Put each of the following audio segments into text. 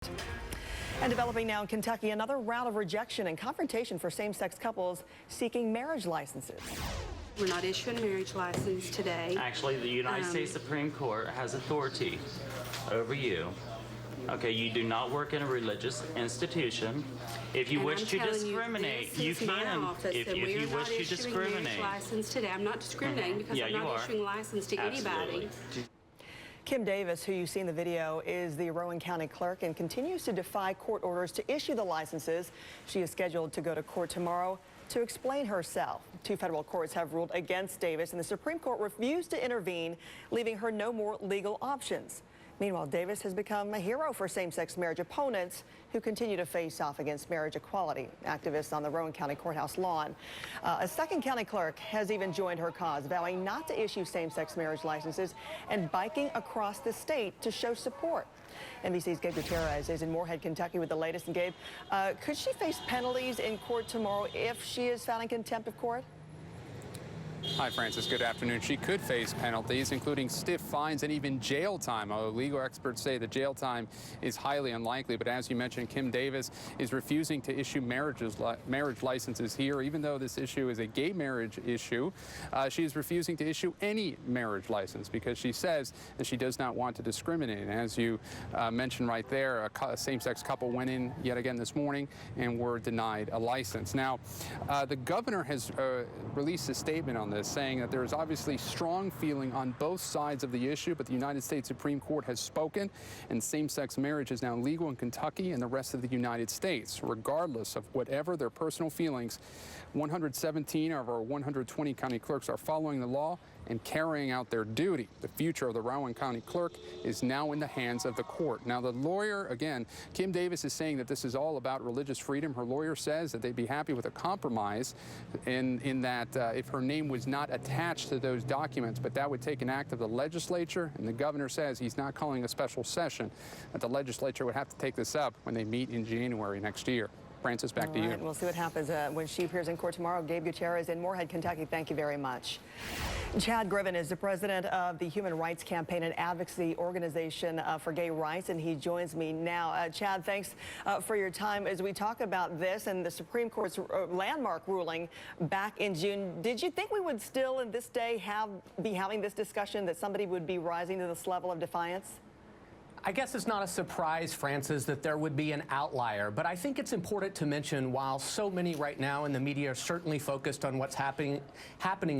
And developing now in Kentucky, another round of rejection and confrontation for same-sex couples seeking marriage licenses. We're not issuing a marriage license today. Actually, the United States Supreme Court has authority over you. Okay, you do not work in a religious institution. If you wish to discriminate, you can. If you wish to discriminate. License today. I'm not discriminating because I'm not issuing a license to anybody. Kim Davis, who you see in the video, is the Rowan County clerk and continues to defy court orders to issue the licenses. She is scheduled to go to court tomorrow to explain herself. Two federal courts have ruled against Davis, and the Supreme Court refused to intervene, leaving her no more legal options. Meanwhile, Davis has become a hero for same-sex marriage opponents who continue to face off against marriage equality. Activists on the Rowan County Courthouse lawn. A second county clerk has even joined her cause, vowing not to issue same-sex marriage licenses and biking across the state to show support. NBC's Gabe Gutierrez is in Moorhead, Kentucky with the latest. And Gabe, could she face penalties in court tomorrow if she is found in contempt of court? Hi, Francis. Good afternoon. She could face penalties, including stiff fines and even jail time. Although legal experts say the jail time is highly unlikely. But as you mentioned, Kim Davis is refusing to issue marriage licenses here, even though this issue is a gay marriage issue. She is refusing to issue any marriage license because she says that she does not want to discriminate. And as you mentioned right there, a same-sex couple went in yet again this morning and were denied a license. Now, the governor has released a statement on this, saying that there is obviously strong feeling on both sides of the issue, but the United States Supreme Court has spoken, and same-sex marriage is now legal in Kentucky and the rest of the United States, regardless of whatever their personal feelings. 117 of our 120 county clerks are following the law and carrying out their duty. The future of the Rowan County clerk is now in the hands of the court. Now, the lawyer, again, Kim Davis is saying that this is all about religious freedom. Her lawyer says that they'd be happy with a compromise in that if her name was not attached to those documents, but that would take an act of the legislature, and the governor says he's not calling a special session, that the legislature would have to take this up when they meet in January next year. Francis, back to you. We'll see what happens when she appears in court tomorrow. Gabe Gutierrez in Moorhead, Kentucky. Thank you very much. Chad Griffin is the president of the Human Rights Campaign and Advocacy Organization for Gay Rights, and he joins me now. Chad, thanks for your time as we talk about this and the Supreme Court's landmark ruling back in June. Did you think we would still, in this day, be having this discussion, that somebody would be rising to this level of defiance? I guess it's not a surprise, Francis, that there would be an outlier, but I think it's important to mention, while so many right now in the media are certainly focused on what's happening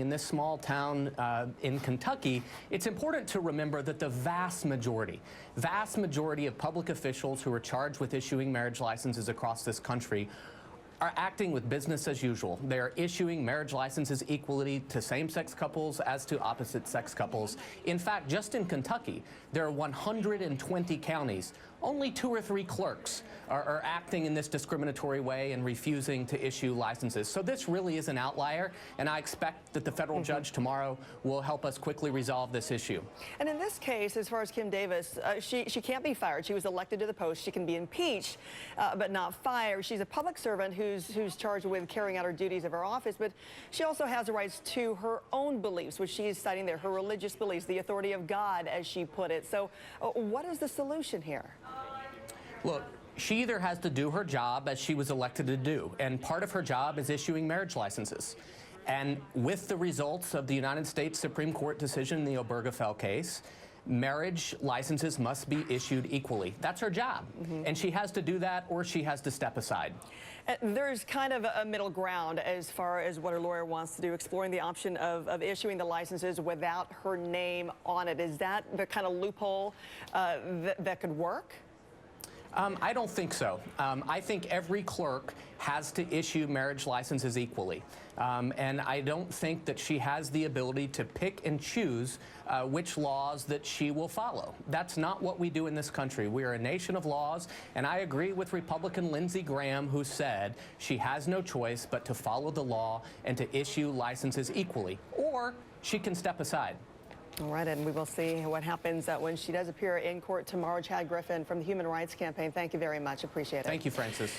in this small town in Kentucky, it's important to remember that the vast majority of public officials who are charged with issuing marriage licenses across this country are acting with business as usual. They are issuing marriage licenses equally to same-sex couples as to opposite-sex couples. In fact, just in Kentucky, there are 120 counties. Only 2 or 3 clerks are acting in this discriminatory way and refusing to issue licenses. So this really is an outlier, and I expect that the federal judge tomorrow will help us quickly resolve this issue. And in this case, as far as Kim Davis, she can't be fired. She was elected to the post. She can be impeached, but not fired. She's a public servant who's charged with carrying out her duties of her office, but she also has the rights to her own beliefs, which she is citing there, her religious beliefs, the authority of God, as she put it. So what is the solution here? Look, she either has to do her job as she was elected to do, and part of her job is issuing marriage licenses. And with the results of the United States Supreme Court decision in the Obergefell case, marriage licenses must be issued equally. That's her job. And she has to do that, or she has to step aside. There's kind of a middle ground as far as what her lawyer wants to do, exploring the option of issuing the licenses without her name on it. Is that the kind of loophole that could work? I don't think so. I think every clerk has to issue marriage licenses equally. And I don't think that she has the ability to pick and choose which laws that she will follow. That's not what we do in this country. We are a nation of laws, and I agree with Republican Lindsey Graham, who said she has no choice but to follow the law and to issue licenses equally, or she can step aside. All right, and we will see what happens when she does appear in court tomorrow. Chad Griffin from the Human Rights Campaign, thank you very much. Appreciate it. Thank you, Francis.